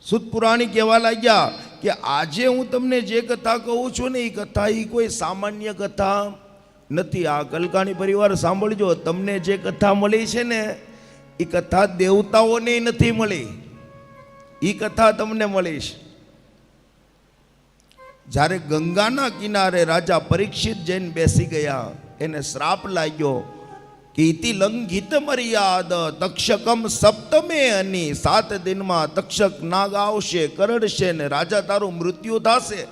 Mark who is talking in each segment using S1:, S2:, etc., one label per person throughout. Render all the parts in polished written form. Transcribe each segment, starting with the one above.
S1: સુત પુરાણી કહેવા લાગ્યા કે આજે હું તમને જે કથા કહું છું ને એ કથા એ કોઈ સામાન્ય કથા નથી. આ કલકાણી પરિવાર સાંભળજો, તમને જે કથા મળી છે ને એ કથા દેવતાઓને નથી મળી, એ કથા તમને મળી છે. જ્યારે ગંગાના કિનારે રાજા પરીક્ષિત જઈને બેસી ગયા, એને શ્રાપ લાગ્યો કે ઇતિ લંઘિત મર્યાદ તક્ષકમ સપ્તમે અની, 7 દિનમાં તક્ષક નાગ આવશે, કરડશે ને રાજા તારું મૃત્યુ થશે.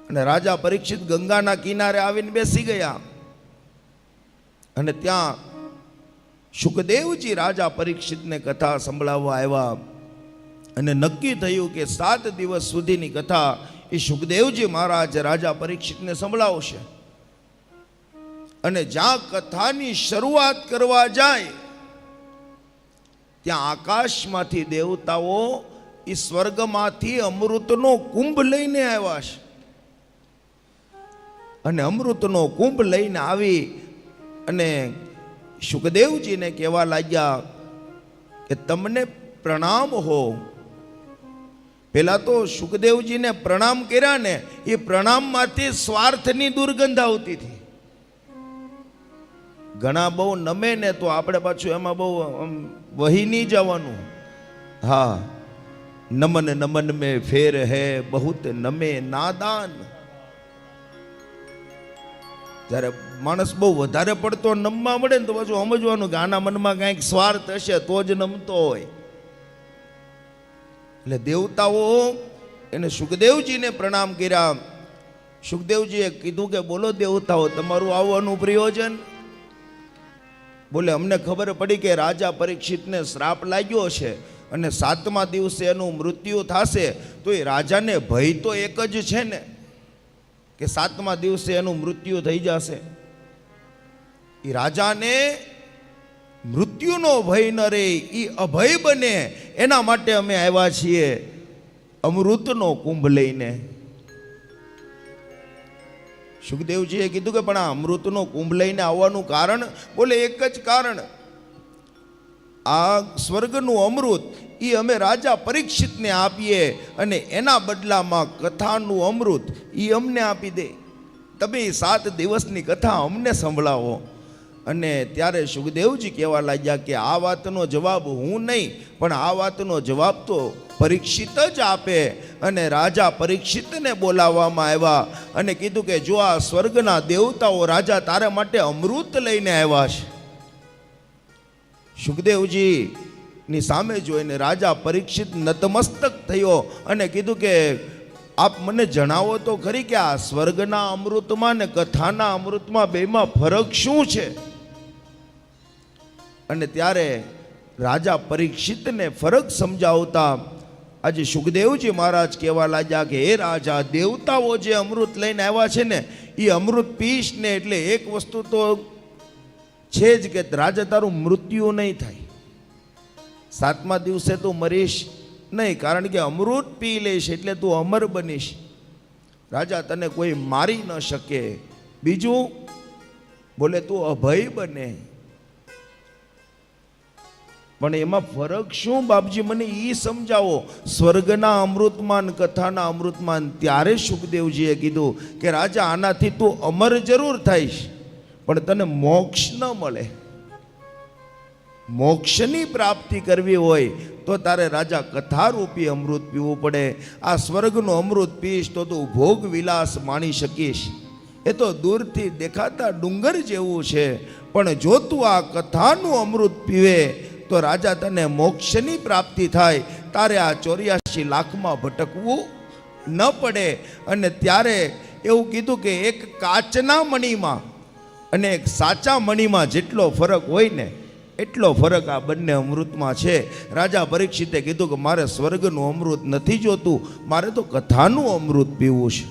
S1: અને રાજા પરીક્ષિત ગંગાના કિનારે આવીને બેસી ગયા. અને ત્યાં શુકદેવજી રાજા પરીક્ષિતને કથા સંભળાવવા આવ્યા. અને નક્કી થયું કે 7 દિવસ સુધીની કથા એ શુકદેવજી મહારાજ રાજા પરીક્ષિતને સંભળાવશે. અને જ્યાં કથાની શરૂઆત કરવા જાય ત્યાં આકાશમાંથી દેવતાઓ એ સ્વર્ગમાંથી અમૃતનો કુંભ લઈને આવ્યા છે. અને અમૃતનો કુંભ લઈને આવી અને શુકદેવજીને કહેવા લાગ્યા કે તમને પ્રણામ હો. પેલા તો શુકદેવજીને પ્રણામ કર્યા ને, એ પ્રણામમાંથી સ્વાર્થની દુર્ગંધ આવતી હતી. ઘણા બહુ નમે ને તો આપણે પાછું એમાં બહુ વહી નહીં જવાનું. હા, નમન નમન મેં ફેર હે બહુત નમે નાદાન. જ્યારે માણસ બહુ વધારે પડતો નમવા મળે ને તો પાછું સમજવાનું કે આના મનમાં કાંઈક સ્વાર્થ હશે તો જ નમતો હોય. એટલે દેવતાઓ એને શુકદેવજીને પ્રણામ કર્યા. શુકદેવજીએ કીધું કે બોલો દેવતાઓ, તમારું આવવાનું પ્રયોજન? બોલે અમને ખબર પડી કે રાજા પરીક્ષિતને શ્રાપ લાગ્યો છે અને 7મા દિવસે એનું મૃત્યુ થશે. તો એ રાજાને ભય તો એક જ છે ને કે 7મા દિવસે એનું મૃત્યુ થઈ જશે. એ રાજાને મૃત્યુનો ભય ન રહે, એ અભય બને, એના માટે અમે આવ્યા છીએ અમૃતનો કુંભ લઈને. શુકદેવજીએ કીધું કે પણ આ અમૃતનો કુંભ લઈને આવવાનું કારણ? બોલે એક જ કારણ, આ સ્વર્ગનું અમૃત એ અમે રાજા પરીક્ષિતને આપીએ અને એના બદલામાં કથાનું અમૃત એ અમને આપી દે. તમે 7 દિવસની કથા અમને સંભળાવો. અને ત્યારે શુકદેવજી કહેવા લાગ્યા કે આ વાતનો જવાબ હું નહીં, પણ આ વાતનો જવાબ તો પરીક્ષિત જ આપે. અને રાજા પરીક્ષિતને બોલાવવામાં આવ્યા અને કીધું કે જો આ સ્વર્ગના દેવતાઓ રાજા તારા માટે અમૃત લઈને આવ્યા છે. શુકદેવજીની સામે જોઈને રાજા પરીક્ષિત નતમસ્તક થયો અને કીધું કે આપ મને જણાવો તો ખરી કે આ સ્વર્ગના અમૃતમાં ને કથાના અમૃતમાં બેમાં ફરક શું છે? અને ત્યારે રાજા પરીક્ષિતને ફરક સમજાવતા આજે શુકદેવજી મહારાજ કહેવા લાગ્યા કે હે રાજા, દેવતાઓ જે અમૃત લઈને આવ્યા છે ને એ અમૃત પીશ ને એટલે એક વસ્તુ તો છે જ કે રાજા તારું મૃત્યુ નહીં થાય, 7મા દિવસે તું મરીશ નહીં, કારણ કે અમૃત પી લઈશ એટલે તું અમર બનીશ. રાજા તને કોઈ મારી ન શકે. બીજું બોલે તું અભય બને. પણ એમાં ફરક શું બાપજી, મને એ સમજાવો. સ્વર્ગના અમૃતમાન કથાના અમૃતમાન. ત્યારે શુકદેવજીએ કીધું કે રાજા આનાથી તું અમર જરૂર થઈશ પણ તને મોક્ષ ન મળે. મોક્ષની પ્રાપ્તિ કરવી હોય તો તારે રાજા કથારૂપી અમૃત પીવું પડે. આ સ્વર્ગનું અમૃત પીશ તો તું ભોગ વિલાસ માણી શકીશ. એ તો દૂરથી દેખાતા ડુંગર જેવું છે. પણ જો તું આ કથાનું અમૃત પીવે તો રાજા તને મોક્ષની પ્રાપ્તિ થાય. તારે આ 84 લાખમાં ભટકવું ન પડે. અને ત્યારે એવું કીધું કે એક કાચના મણીમાં અને એક સાચા મણીમાં જેટલો ફરક હોય ને એટલો ફરક આ બંને અમૃતમાં છે. રાજા પરીક્ષિતે કીધું કે મારે સ્વર્ગનું અમૃત નથી જોતું, મારે તો કથાનું અમૃત પીવું છે.